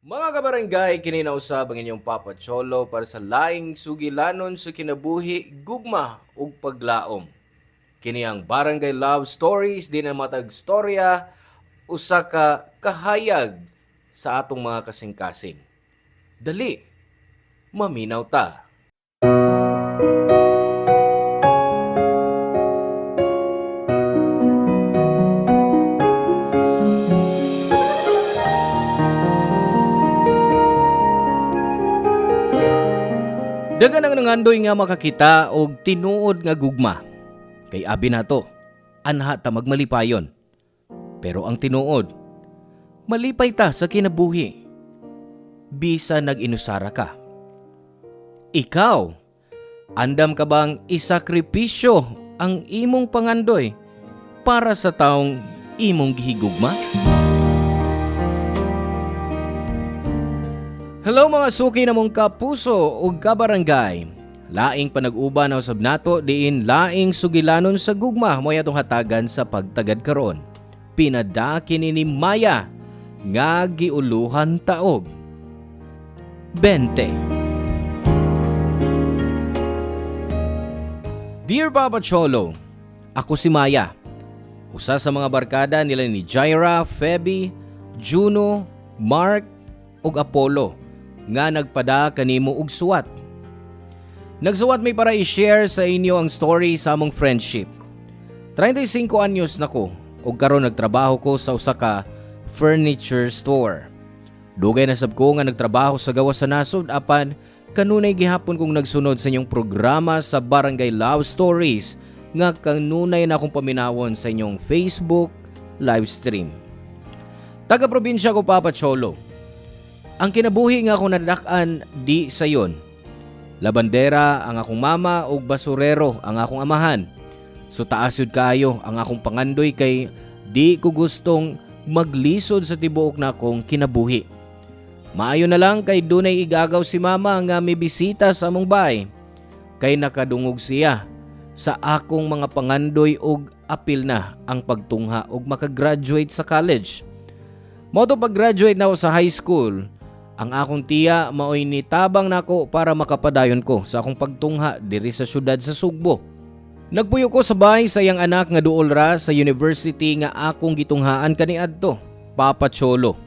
Mga kabarangay, kininausab ang inyong Papa Cholo para sa laing sugilanon sa kinabuhi, gugma ug paglaom. Kini ang Barangay Love Stories din ang matag storya usa ka kahayag sa atong mga kasing-kasing. Dali, maminaw ta. Dagan ang nangandoy nga makakita og tinuod nga gugma. Kay abi nato, anha ta magmalipayon. Pero ang tinuod, malipay ta sa kinabuhi. Bisa nag-inusara ka. Ikaw, andam ka bang isakripisyo ang imong pangandoy para sa taong imong gihigugma? Hello mga suki na mong kapuso ug kabarangay. Laing panag-uban usab nato diin laing sugilanon sa gugma mo atong hatagan sa pagtagad karon. Pinadaki ni Maya nga giuluhan taog. 20. Dear Papa Cholo, ako si Maya. Usa sa mga barkada nila ni Jaira, Feby, Juno, Mark ug Apollo nga nagpada kanimo og suwat. Nagsuwat may para i-share sa inyo ang story sa among friendship. 35 anyos na ko ug karon nagtrabaho ko sa usa ka furniture store. Dugay na sab ko nga nagtrabaho sa gawas sa nasod apan kanunay gihapon kong nagsunod sa inyong programa sa Barangay Love Stories nga kanunay na akong paminawon sa inyong Facebook live stream. Taga-probinsya ko Papa Cholo. Ang kinabuhi nga akong nadadak-an di sayon. Labandera ang akong mama ug basurero ang akong amahan. So taas yun kayo ang akong pangandoy kay di ko gustong maglisod sa tibuok na akong kinabuhi. Maayo na lang kay dunay igagaw si mama nga may bisita sa among bahay. Kay nakadungog siya sa akong mga pangandoy ug apil na ang pagtungha ug makagraduate sa college. Moto pag-graduate na ako sa high school, ang akong tiya maoy nitabang nako para makapadayon ko sa akong pagtungha diri sa syudad sa Sugbo. Nagpuyo ko sa bahay sa iyang anak nga duol ra sa university nga akong gitunghaan kaniadto, Papa Cholo.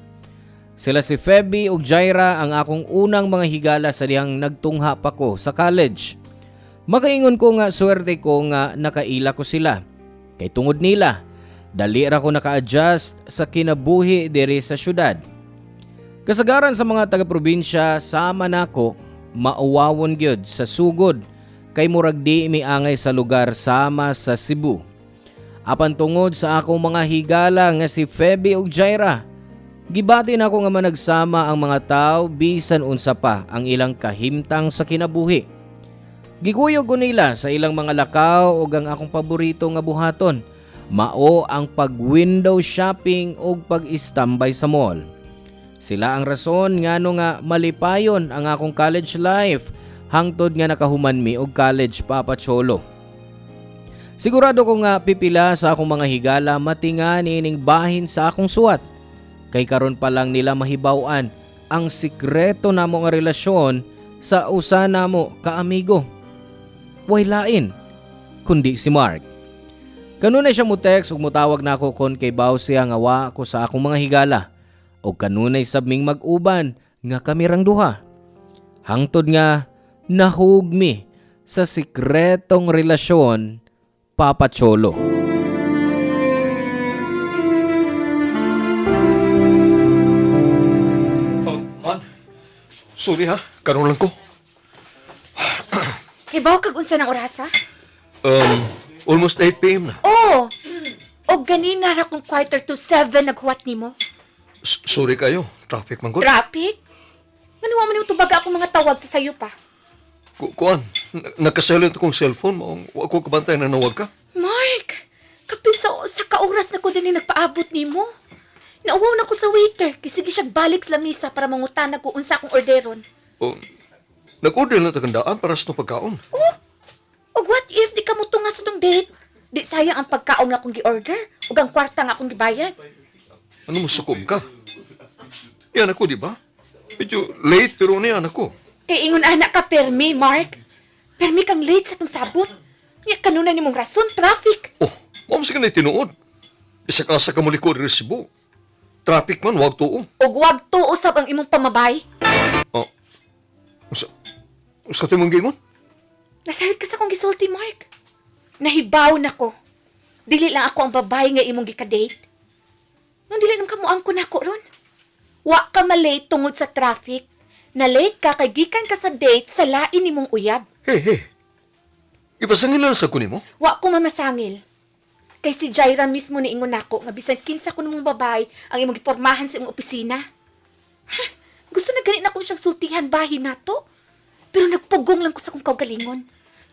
Sila si Feby ug Jaira ang akong unang mga higala sa dihang nagtungha pa ko sa college. Makaingon ko nga swerte ko nga nakaila ko sila. Kay tungod nila, dali ra ko naka-adjust sa kinabuhi diri sa syudad. Kasagaran sa mga taga-probinsya, sama nako mauwawon gyud sa sugod kay murag di miangay sa lugar sama sa Cebu. Apan tungod sa akong mga higala nga si Feby ug Jaira, gibati nako nga managsama ang mga tawo bisan unsa pa ang ilang kahimtang sa kinabuhi. Gikuyog ko nila sa ilang mga lakaw ug ang akong paborito nga buhaton, mao ang pag-window shopping ug pag-istambay sa mall. Sila ang rason ngano nga malipayon ang akong college life hangtod nga nakahuman mi og college Papa Cholo. Sigurado ko nga pipila sa akong mga higala matingan ining bahin sa akong suwat. Kay karon pa lang nila mahibaw-an ang sikreto namo nga relasyon sa usa namo ka amigo. Way lain kundi si Mark. Kanunay siya mo text ug mutawag nako kon kay baw siya nga wa ko sa akong mga higala. O kanunay sabming mag-uban nga kamirang duha. Hangtod nga nahugmi sa sikretong relasyon, Papa Cholo. Man, sorry ha, karon lang ko. Hibaw kag unsa ng orasa? Almost 8 p.m. na. Oo. Og ganina ra kung 6:45 naghuwat nimo. Sorry kayo, traffic man gud. Traffic? Ngano man nimo tubaga ako mga tawag sa sayo pa? Kuan, nakasilent akong cellphone mo, wa ko kabantay na nawag ka. Mark, kapin sa kauras na ko din nagpaabot nimo. Nauwaw na ko sa waiter kay sige siya balik sa lamisa para mangutan ko unsa akong orderon. Oh, nag-order na tagandaan para sa itong pagkaon. Oh, og what if di ka mo tunga sa tong date? Di sayang ang pagkaon nga akong gi-order ug ang kwarta nga akong gibayad. Ano mo sukom ka? Yan ako, di ba? Medyo late pero niya anak ko. Kay ingon anak ka permi, Mark. Permi kang late sa tong sabot. Nya kanuna nimong rason, traffic. Oh, mao sa kanay tinuod. Isa ka sa kamuliko diri sa Cebu. Traffic man, wag tuo. Og wag to usab ang imong pamabay. Oh, usa tayo mong gingon? Nasayod ka sa kong gisulti, Mark. Nahibaw na ko. Dili lang ako ang babae nga imong gikadate. Nung dili nang kamuang ko nako ron. Wa ka malate tungod sa traffic. Na late ka kay gikan ka sa date sa lain nimong uyab. Hey. Ipasangin lang sa kunin mo? Wa ko mamasangil. Kay si Jaira mismo ni ingon nako nga bisan kinsa ko nimong babae ang imong gipormahan sa imong opisina. Ha, gusto na gani na ko siyang sultihan bahin nato. Pero nagpugong lang ko sa kong kaugalingon.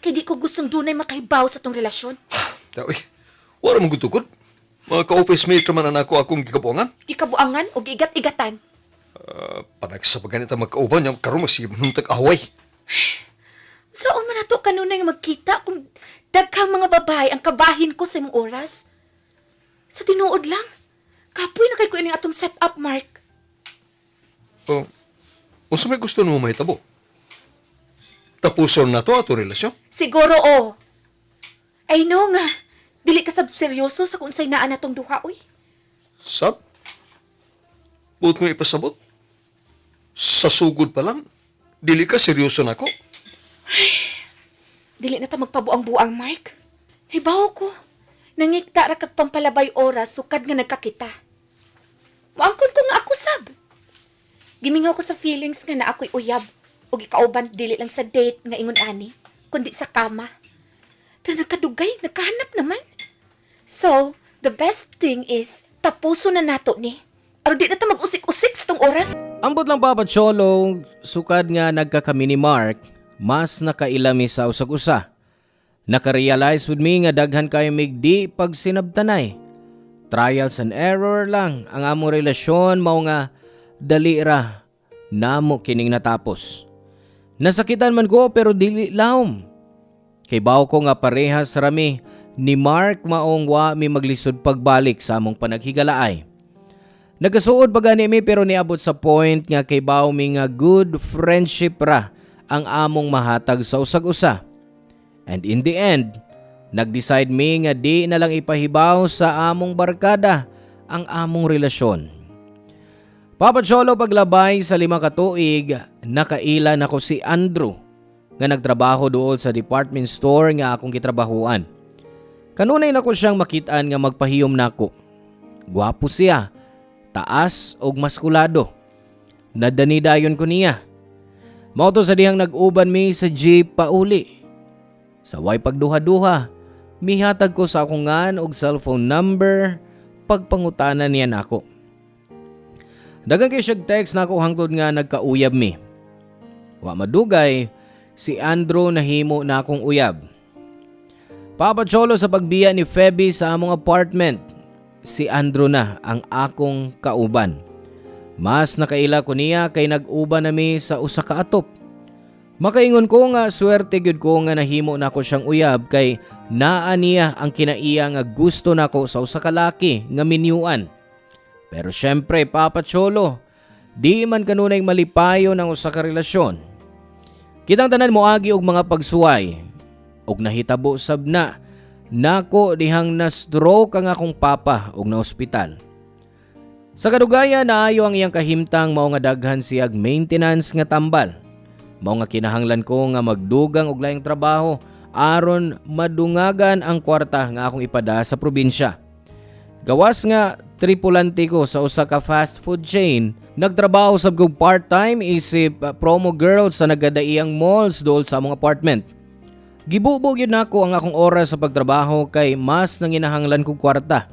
Kay di ko gustong dunay makahibaw sa tong relasyon. Dawi, wala mong gutugod. Mga ka-office mate naman na akong gikabuangan. Ikabuangan o gigat-igatan. Panag sa pagganita magkauban, yung karoon masibang nung tag-away. Saan man nato kanunay nga magkita kung daghang mga babae ang kabahin ko sa imong oras? Sa tinuod lang. Kapoy na kay ko ining atong set-up, Mark. Oh, unsa may gusto mo mahitabo? Tapuson na to ato relasyon? Siguro, oh. I know nga. Dili ka sab seryoso sa kung say naa natong duha, uy. Sab? Buot mo ipasabot? Sa sugod pa lang, dili ka seryoso na ako. Dili na ta magpabuang-buang, Mark. Hibaw ko. Nangikta ra kag pampalabay oras sukad nga nagkakita. Muangkon ko nga ako sab. Gimingaw ko sa feelings nga na ako'y uyab o gikauban dili lang sa date nga ingon ani, kundi sa kama. Pero nagkadugay, nagkahanap naman. So, the best thing is tapuso na nato ni. Aron di na ta mag-usik-usik sa tong oras. Ambot lang Papa Cholo, sukad nga nagkakami ni Mark, mas nakailami sa usag-usa. Nakarealize with me nga daghan kayo migdi pag sinabtanay. Trials and error lang ang among relasyon, mao nga dali ra namo kining natapos. Nasakitan man ko pero dili lawom. Kay baw ko nga parehas rami ni Mark maong wa mi maglisod pagbalik sa among panaghigalaay. Nagasuod pa gani mi pero niabot sa point nga kay baw mi nga good friendship ra ang among mahatag sa usag-usa. And in the end, nag-decide mi nga di na lang ipahibaw sa among barkada ang among relasyon. Papa Cholo, paglabay sa 5 ka tuig, nakaila nako si Andrew nga nagtrabaho dool sa department store nga akong gitrabahuan. Kanunay nako siyang makitaan nga magpahiyom nako. Gwapo siya, taas og maskulado. Nadanidayon ko niya. Mao to sa dihang nag-uban mi sa jeep pauli. Sa way pagduha-duha, mihatag ko sa akong ngan og cellphone number pagpangutanan niya nako. Dagan kay siya text nako hangtod nga nagkauyab mi. Wa madugay, si Andrew nahimo na akong uyab. Papa Cholo, sa pagbiya ni Feby sa among apartment, si Andrew na ang akong kauban. Mas nakaila ko niya kay nag-uban nami sa usa ka atop. Makaingon ko nga swerte gyud ko nga nahimo nako siyang uyab kay naa niya ang kinaiya nga gusto nako sa usa ka laki nga minyuan. Pero syempre Papa Cholo, di man kanunay malipayo ng usa ka relasyon. Kitang tanan moagi og mga pagsuway og nahitabo sab na nako dihang na-stroke ang akong papa og na ospital. Sa kadugayan naayo ang iyang kahimtang mao nga daghan siyag maintenance nga tambal. Mao nga kinahanglan ko nga magdugang og laing trabaho aron madungagan ang kwarta nga akong ipada sa probinsya. Gawas nga tripulante ko sa usa ka fast food chain, nagtrabaho sab kog part-time isip promo girl sa nagadaiyang malls dool sa among apartment. Gibubog yun nako ang akong oras sa pagtrabaho kay mas nanginahanglan kog kwarta.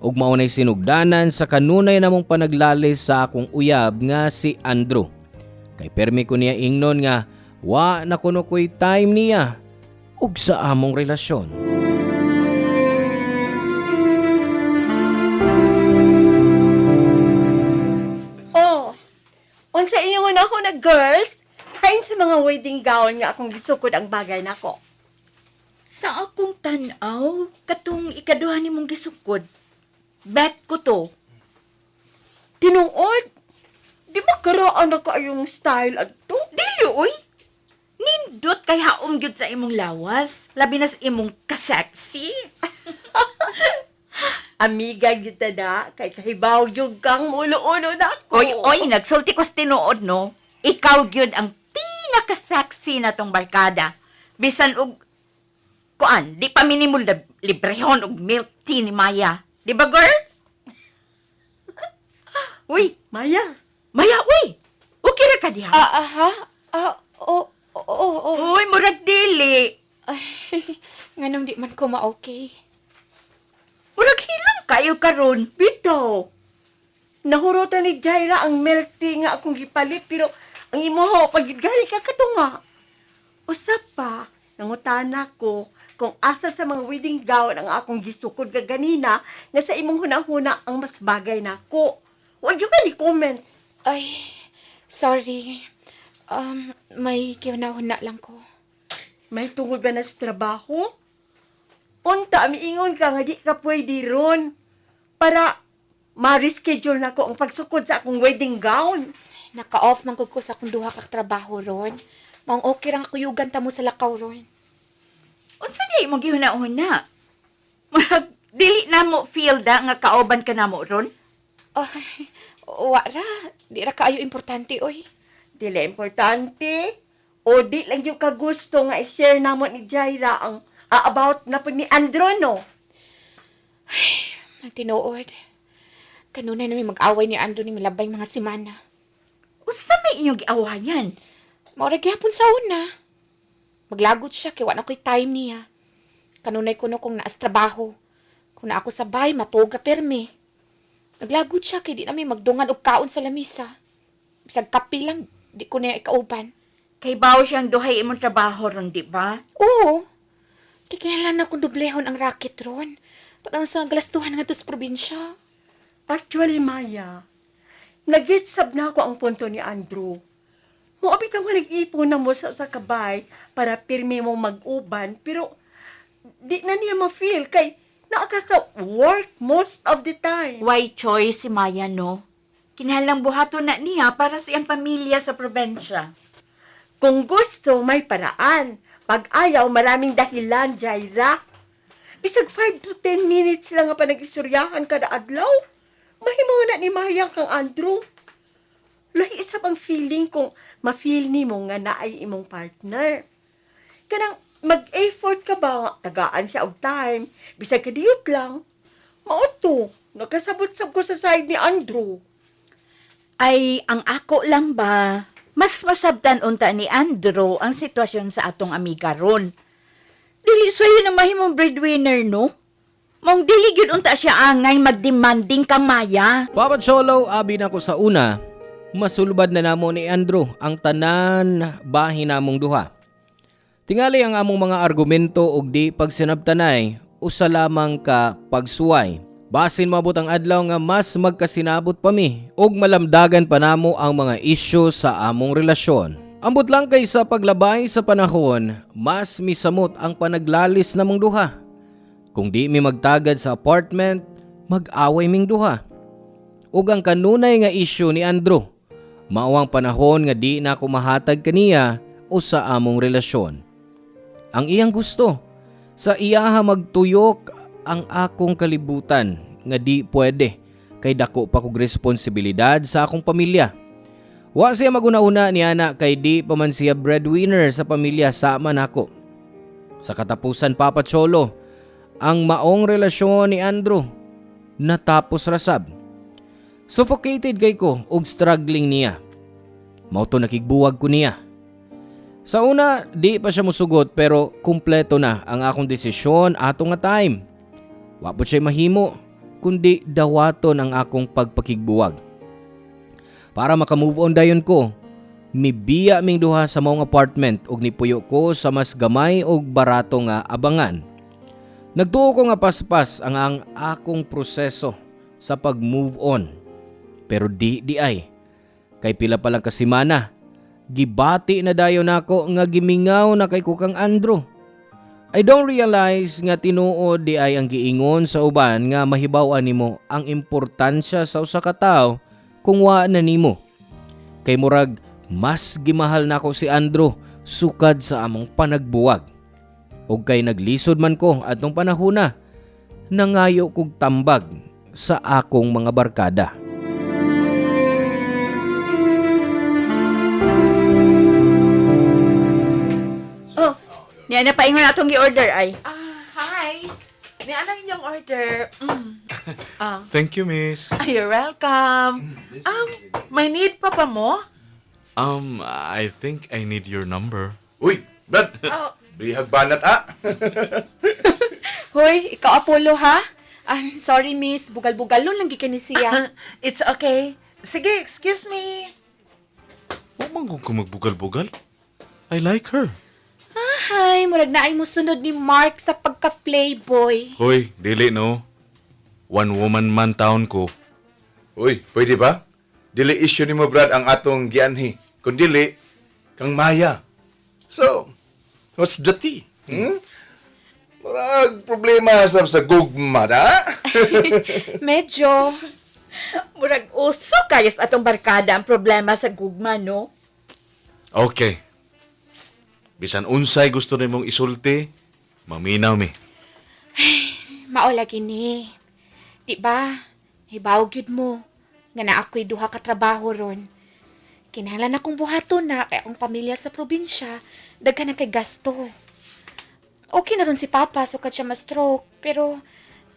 Ug mao nay sinugdanan sa kanunay namong panaglalis sa akong uyab nga si Andrew. Kay permi ko niya ingnon nga wa na kuno ko'y time niya ug sa among relasyon. Oh, unsa ingon ako na girls? Hain sa mga wedding gown nga akong gisukod ang bagay nako. Sa akong tanaw, katong ikaduha ni mong gisukod, bet ko to. Tinuod, Di ba karaan na kaayong style adto? Dili, uy! Nindot kay haom gyud sa imong lawas. Labi na sa imong kasexy. Amiga kita na, kay kahibaw yung kang ulo-ulo na ko. Oy, nagsulti ko sa tinuod, no? Ikaw gyud ang pinaka-sexy na tong barkada. Bisan og kuan, di pa minimul librehon og milk tea ni Maya. Di ba, girl? Uy, Maya, Maya, uy! Okay ra ka diha? Ha? Oo. Uy, murag dili. Ay, nganong di man ko ma-okay. Murag hilang kayo karon. bitaw. Nahurutan ni Jaira ang milk tea nga akong gipalit, pero ang imuho, paggali ka katunga. Usap pa, nangutana ko kung asa sa mga wedding gown ang akong gisukod ka ganina na sa imong hunahuna ang mas bagay na ko. Huwag yung ka comment. Ay, sorry. May kiunahuna lang ko. May tungod ba na sa trabaho? Unta, miingon ka nga di ka pwede ron para ma-reschedule na ko ang pagsukod sa akong wedding gown. Naka-off man gud ko sa akong duha ka trabaho ron. Maong okay rang kuyugan ta mo sa lakaw ron. Unsa di mo gihuna-una? Murag dili na mo feel da nga kaoban ka na mo ron? Ay, wala. Di ra kaayo importante, oy. Dili importante. O di lang yung kagusto nga i-share namo ni Jaira ang about na pag ni Andro, no? Ang tinuod. Kanunay namin mag-away ni Andrew ni milabay mga simana. Unsa may inyong giawayan? Maura gyapon sa una. Maglagot siya kay wala ko'y time niya. Kanunay kuno kung naas trabaho. Kung na ako sabay, matuog ra permi. Naglagot siya kay di namin magdungan og kaon sa lamisa. Bisag kape lang, di ko niya ikauban. Kay bawo siyang duhay imong trabaho ron, di ba? Oo. Kikinalan na kung dublehon ang racket ron. Parang sa galastuhan nga to sa probinsya. Actually, Maya, nagitsab na ako ang punto ni Andrew. Muabit ang nag-ipon na mo sa kabay para pirmi mo mag-uban, pero di na niya ma-feel kay naaka sa work most of the time. Why choice si Maya, no? Kinahanglang buhaton na niya para sa iyang pamilya sa probensya. Kung gusto, may paraan. Pag ayaw, maraming dahilan, Jaira. Bisag 5 to 10 minutes lang nga pa nag-isuryahan kada adlaw. Mahimo na ni Maya kang Andrew. Lahi isa pang feeling kung ma-feel ni mo nga naay imong partner. Kanang mag-effort ka ba, tagaan siya og time, bisag kadiyot lang. Mauto, nakasabot-sab ko sa side ni Andrew. Ay, ang ako lang ba? Mas masabtan unta ni Andrew ang sitwasyon sa atong amiga ron. Dili sa'yo na mahimong breadwinner, no? Mong dili gyud unta siya angay magdemanding kang Maya. Papa Cholo, abi na ko sa una, masulbad na namo ni Andrew ang tanan bahin namong duha. Tingali ang among mga argumento og di pagsinabtanay, usa lamang ka pagsuway. Basin mabot ang adlaw nga mas magkasinabot pa mi og malamdagan pa namo ang mga isyu sa among relasyon. Ambot lang kay sa paglabay sa panahon, mas misamot ang panaglalis namong duha. Kung di mi magtagad sa apartment, mag-away ming duha. Ug ang kanunay nga isyu ni Andrew, mao ang panahon nga di na ako mahatag kaniya o sa among relasyon. Ang iyang gusto, sa iyaha magtuyok ang akong kalibutan nga di pwede kay dako pa kog responsibilidad sa akong pamilya. Wa siya maguna-una ni ana kay di pa man siya breadwinner sa pamilya sama nako. Sa katapusan, Papa Cholo, ang maong relasyon ni Andrew natapos rasab. Suffocated kay ko og struggling niya. Mao to nakigbuwag ko niya. Sa una, di pa siya musugot pero kumpleto na ang akong desisyon ato nga time. Wa po siya mahimo kundi dawaton ang akong pagpakigbuwag. Para makamove on dayon ko, mibiya ming duha sa maong apartment ug nipuyo ko sa mas gamay ug barato nga abangan. Nagtuo ko nga paspas ang akong proseso sa pag-move on. Pero di ay. Kay pila pa lang kasimana, gibati na dayon nako nga gimingaw na kay kukang Andrew. I don't realize nga tinuod di ay ang giingon sa uban nga mahibaw-an nimo ang importansya sa usa ka tawo kung wa na nimo. Kay murag mas gimahal nako si Andrew sukad sa among panagbuwag. Ug kay naglisod man ko atong panahona, nangayo kog tambag sa akong mga barkada. Oh, niya na paingon atong gi-order ay. Hi. May anong inyong order? Thank you, miss. You're welcome. May need pa pa mo? I think I need your number. Uy, Brad! Bihag banat, Hoy, ikaw Apollo ha? Sorry miss, bugal-bugal nun lang gikan ni siya. It's okay. Sige, excuse me. Huwag man ko magbugal-bugal. I like her. Ay, murag na ay mo sunod ni Mark sa pagka-playboy. Hoy, dili no. One woman man taon ko. Uy, pwede ba? Dili issue ni mo, Brad, ang atong gianhi. Kung dili, kang Maya. So, what's the tea? Marag problema sa gugma, da? Medyo. Murag uso kayas atong barkada ang problema sa gugma, no? Okay. Bisan unsay gusto nimong isulti, maminaw mi. Mao lagi ni. Di ba? Hibaw gyud mo nga na ako'y duha ka trabaho ron. Kinahanglan akong buhaton na kay akong pamilya sa probinsya, daghan na kay gasto. Okay na ron si Papa sukad siya ma-stroke, pero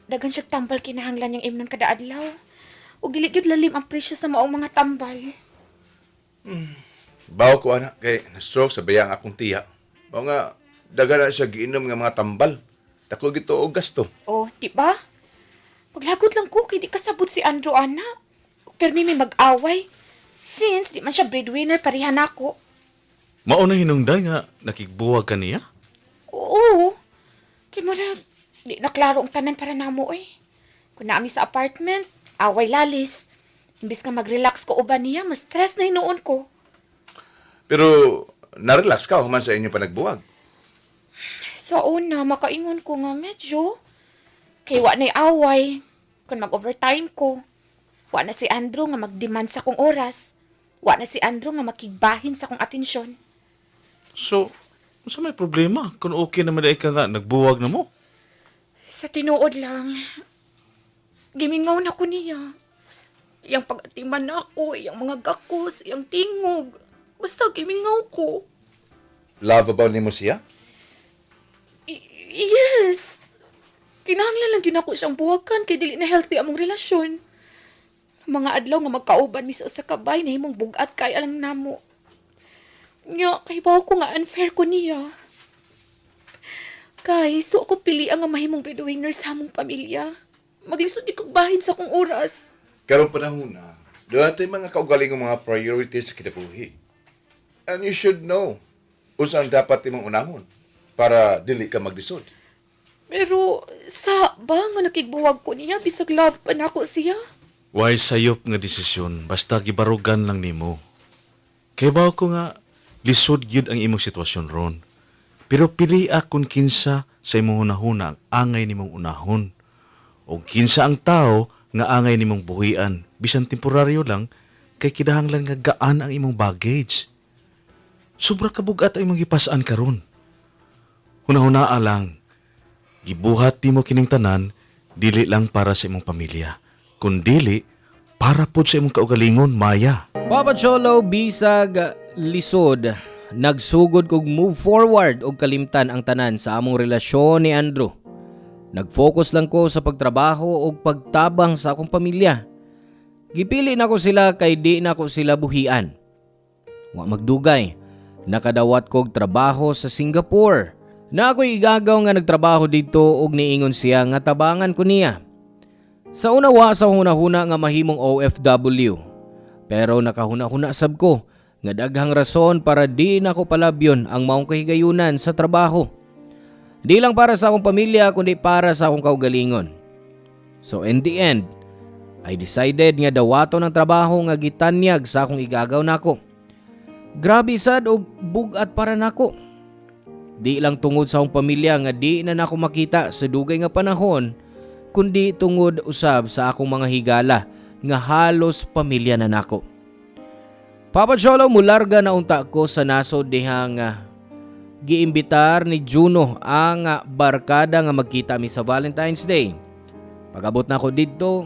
daghan siya tambal kinahanglan niyang imnon kada adlaw. Ug dili gyud lalim ang presyo sa maong mga tambal. Bawo ko, anak, kay na-stroke sa bayang akong tiya. O nga, daga na siya giinom nga mga tambal. Dako gito og gasto. Oh, di ba? Paglagot lang ko kay di kasabot si Andrew ana. Pero may mag-away. Since di man siya breadwinner, pareha na ako. Mao na hinungdan nga nakigbuwag ka niya? Oo. Kaya mara, di naklaro ang tanan para namo eh. Kung naami sa apartment, away lalis. Imbis nga mag-relax ko uban niya, mas stress na hinuon ko. Pero, na-relax ka human sa inyo panagbuwag. Sa una, makaingon ko nga medyo. Kay wa na'y away. Kung mag-overtime ko. Wa na si Andrew nga mag-demand sa kong oras. Wa na si Andrew nga makigbahin sa kong atensyon. So, unsa may problema kung okay naman ka nga nagbuwag na mo? Sa tinuod lang, gimingaw na ko niya. Yang pag-atiman na ako, yang mga gakos, yang tingog. Basta gimingaw ko. Lovable ni mo siya? Yes! Kinahanglan lang yun ako siyang buwakan kay dili na healthy among relasyon. Mga adlaw nga magkauban mi sa usa ka bay na himong bugat kay alang namo. Nya, kay bawo ko nga unfair ko niya. Kay, so ako pili ang nga mahimong breadwinner sa among pamilya. Maglisod di kong bahin sa kong oras. Karong panahon na, doon natin mga kaugaling ng mga priorities sa kinabuhi. And you should know unsa ang dapat imong unahon para dili ka maglisod. Pero, sa ba nga nakigbuwag ko niya, bisag love pa na ako siya? Why sayop nga desisyon basta gibarugan lang nimo. Kay bawo ko nga lisod gyud ang imong sitwasyon ron. Pero pili kung kinsa sa imong hunahuna ang angay nimong unahon. O kinsa ang tao nga angay nimong buhian bisan temporaryo lang kay kinahanglan nga gaan ang imong baggage. Sobra kabugat ang imong gipas-an karon. Hunahunaa lang. Gibuhat nimo kining tanan dili lang para sa imong pamilya, kundili para pod sa imong kaugalingon, Maya. Papa Cholo, bisag lisod, nagsugod kog move forward og kalimtan ang tanan sa among relasyon ni Andrew. Nag-focus lang ko sa pagtrabaho og pagtabang sa akong pamilya. Gipili na ko sila kay di na ko sila buhian. Wa magdugay, nakadawat kog trabaho sa Singapore. Na ako'y igagaw nga nagtrabaho dito og niingon siya nga tabangan ko niya. Sa unawa sa hunahuna nga mahimong OFW. Pero nakahuna-huna sab ko nga daghang rason para di na ko palabyon ang maong kahigayunan sa trabaho. Di lang para sa akong pamilya kundi para sa akong kaugalingon. So in the end, I decided nga dawaton ang trabaho nga gitanyag sa akong igagaw nako. Grabe sad og bugat para nako. Di lang tungod sa akong pamilya nga di na nako makita sa dugay nga panahon, kundi tungod usab sa akong mga higala nga halos pamilya na nako. Papa Cholo, mularga na unta ko sa nasod dihang giimbitar ni Juno ang barkada nga magkita mi sa Valentine's Day. Pagabot na ko didto,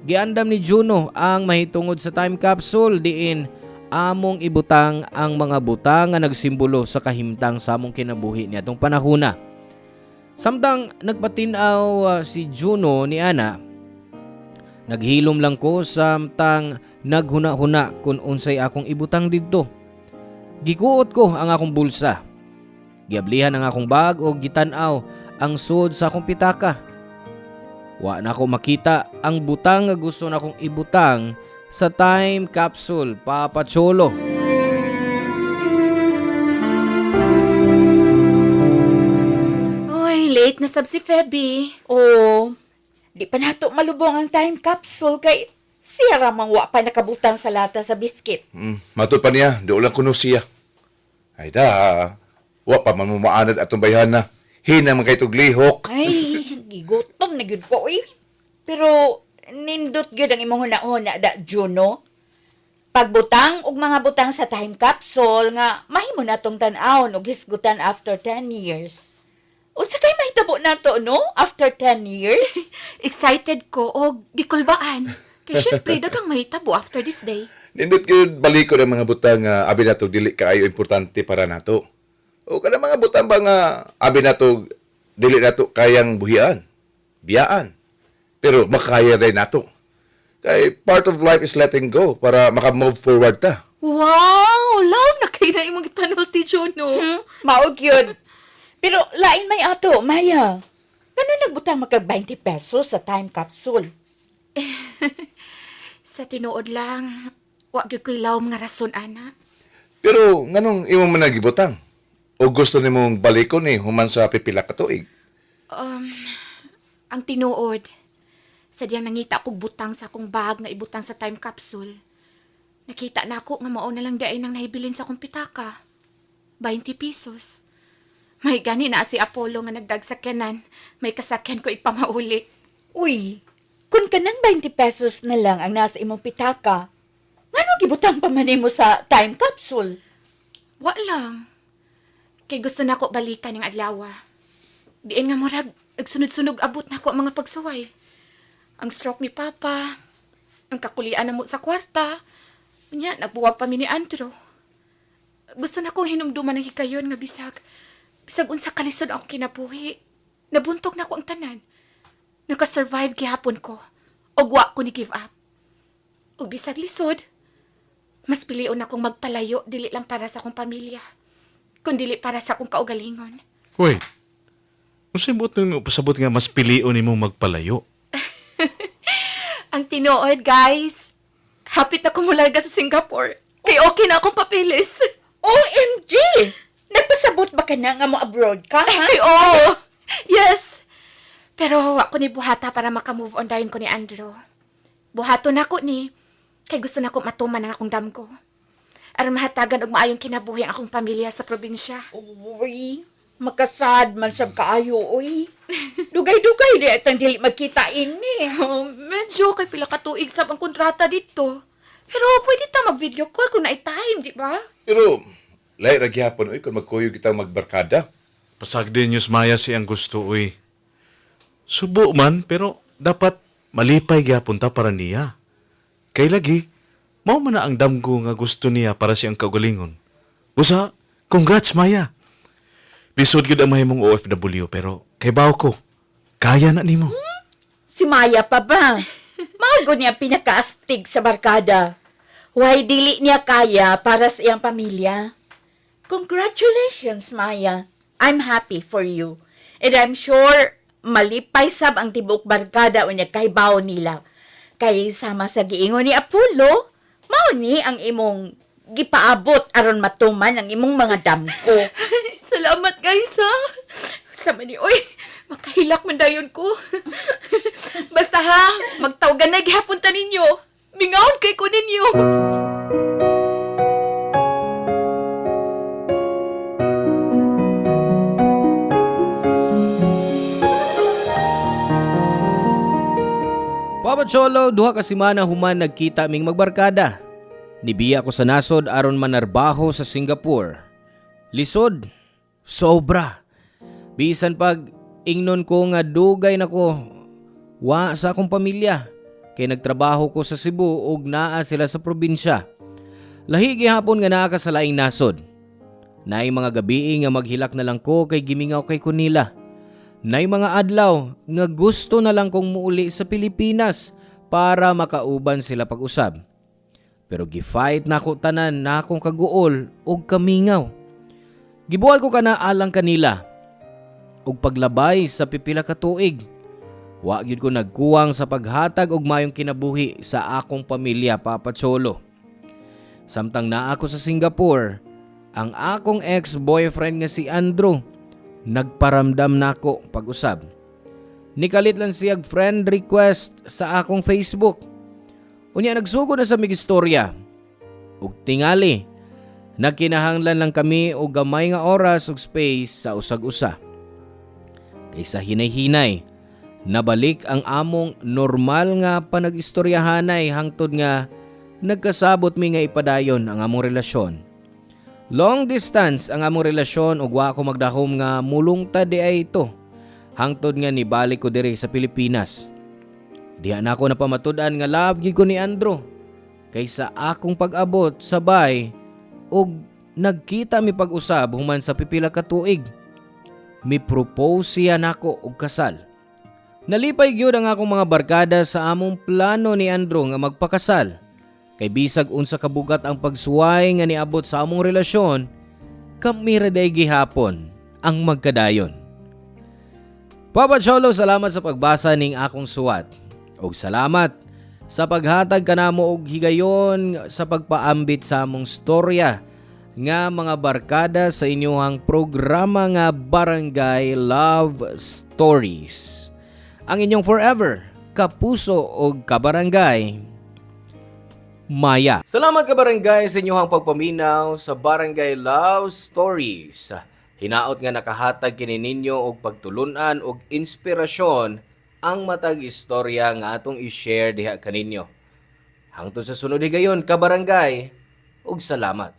giandam ni Juno ang mahitungod sa time capsule diin among ibutang ang mga butang nga nagsimbolo sa kahimtang sa among kinabuhi niadtong panahona. Samtang nagpatinaw si Juno ni Ana, naghilom lang ko samtang naghuna-huna kung unsay akong ibutang didto. Gikuot ko ang akong bulsa. Giablihan ang akong bag o gitan-aw ang sud sa akong pitaka. Wa na ako makita ang butang nga gusto na akong ibutang sa time capsule, Papa Cholo. Uy, late na sab si Feby. Oh, di pa nato malubong ang time capsule kay siya ramang wa pa nakabutang sa lata sa biskit. Matod pa niya, di ulang kuno siya. Ay da, wa pa man mumaanad atong bayhana. Hinang kay tuglihok. Ay, gigutom na gyud ko eh. Pero nindot gyud ang imong hunahuna da Juno. Pagbutang og mga butang sa time capsule nga mahimo natong tan-awon og hisgutan after 10 years. Unsa kay mahitabo nato no after 10 years? Excited ko o gikulbaan. Kaya syempre, dagang mahitabo after this day. Nindot gyud balikod ang mga butang nga abi nato dili kaayo importante para nato. O kada mga butang ba nga abi nato dili nato kayang buhian, biyaan. Pero makaya rin nato. Kay part of life is letting go para maka-move forward ta. Wow! Love na kayo na imong ipanulti, Juno. Maog yun. Pero lain may ato, Maya. Ganun nagbutang magkag 20 pesos sa time capsule. Sa tinuod lang, wa gyud ko'y lawom nga rason, ana. Pero nganong imo man nagibutang? O gusto nimong balikon ni human sa pipila ka tuig? Ang tinuod, sadyang nangita kog butang sa akong bag nga ibutang sa time capsule. Nakita na ako nga mao na lang daay nang nahibilin sa akong pitaka. 20 pesos. May gani na si Apollo nga nagdagsakyanan. May kasakyan ko ipamauli. Uy, kung kanang 20 pesos na lang ang nasa imong pitaka, ngano gibutang pa man mo sa time capsule? Wa lang. Kay gusto na ako balikan ng adlaw. Diin nga murag, nagsunod-sunog abot na ako ang mga pagsuway. Ang stroke ni Papa, ang kakulian na mo sa kwarta, nya, nagbuwag pa mi ni Andrew. Gusto na kong hinumduman ng hikayon nga bisag unsa kalisod ang kinabuhi. Nabuntog na ko ang tanan. Nakasurvive gihapon ko, og wa ko ni give up. Og bisag lisod, mas pilion akong magpalayo dili lang para sa akong pamilya, kundi para sa akong kaugalingon. Wait. Unsay buot mo pasabot nga mas pilion nimo magpalayo? Ang tinuod, guys. Hapit na kumularga sa Singapore. Kay okay na akong papilis. OMG! Nagpasabot ba ka na nga mo abroad ka, ha? Ay, oo. Yes. Pero ako ni buhata para makamove on dayon ko ni Andrew. Buhato na ako ni. Kay gusto na ako matuman ang akong damgo. Aron mahatagan og maayong kinabuhi ang akong pamilya sa probinsya. Uy, makasad man sab kaayo, uy. Dugay-dugay di atang dili magkita ini. Oh, medyo kay pila ka tuig sab ang kontrata dito. Pero pwede ta mag-video call kung naay time, di ba? Pero lahi ra gyapon oy kung magkuyo kita magbarkada. Pasagdi news Maya siyang gusto, uy. Subo man, pero dapat malipay gyapon ta para niya. Kay lagi, mao man na ang damgo nga gusto niya para siyang kaugalingon. Busa, congrats Maya. Bisod gyud ang mahimong OFW pero kay baw ko, kaya na nimo. Si Maya pa ba? Mago niya pinakaastig sa barkada. Why dili niya kaya para sa iyang pamilya? Congratulations, Maya. I'm happy for you. And I'm sure malipay sab ang tibok barkada unya kahibaw nila. Kay sama sa giingon ni Apollo, mao ni ang imong gipaabot aron matuman ang imong mga damko. Salamat, guys, ha? Sama ni, oy, makahilak man dayon ko. Basta ha, magtawagan na gihapon ta ninyo. Mingawon kay ko ninyo. Papa Cholo, duha ka semana human nagkita ming magbarkada. Nibiya ko sa nasod aron manarbaho sa Singapore. Lisod, sobra. Bisan pag ingnon ko nga dugay na ko, wa sa akong pamilya. Kay nagtrabaho ko sa Cebu ug naa sila sa probinsya. Lahi gihapon nga naa ka sa laing nasod. Nay mga gabi nga maghilak na lang ko kay gimingaw kay kunila. Nay mga adlaw nga gusto na lang kong muuli sa Pilipinas para makauban sila pag-usab. Pero gifight na ko tanan na akong kaguol ug kamingaw. Gibuhat ko kana alang kanila ug paglabay sa pipila ka tuig. Wa gyud ko nagkuwang sa paghatag og mayong kinabuhi sa akong pamilya papatsolo. Samtang naa ako sa Singapore, ang akong ex-boyfriend nga si Andrew nagparamdam nako pag-usab. Nikalit lang siyag friend request sa akong Facebook. Unya nagsugod na sa mig istorya. Ug tingali, nagkinahanglan lang kami og gamay nga oras ug space sa usag-usa. Kaysa hinay-hinay, nabalik ang among normal nga panag-istoryahanay hangtod nga nagkasabot mi nga ipadayon ang among relasyon. Long distance ang among relasyon ug wa ko magdahom nga mulungta di ay ito. Hangtod nga nibalik ko diri sa Pilipinas. Diha na ako napamatud-an nga love gyud ko ni Andrew. Kaysa akong pag-abot sabay ug nagkita mi pag-usab human sa pipila ka tuig. Mi propose siya nako og kasal. Nalipay gyud ang akong mga barkada sa among plano ni Andrew nga magpakasal. Kay bisag unsa kabugat ang pagsuway nga niabot sa among relasyon, kami raday gihapon ang magkadayon. Papa Cholo, salamat sa pagbasa ning akong suwat. Og salamat sa paghatag kanamo og higayon sa pagpaambit sa among storya nga mga barkada sa inyong programa nga Barangay Love Stories. Ang inyong forever kapuso og kabarangay, Maya. Salamat kabarangay sa inyong pagpaminaw sa Barangay Love Stories. Hinaot nga nakahatag kini ninyo og pagtulunan og inspirasyon ang matag istorya nga atong i-share diha kaninyo. Hangtod sa sunod higayon kabarangay, og salamat.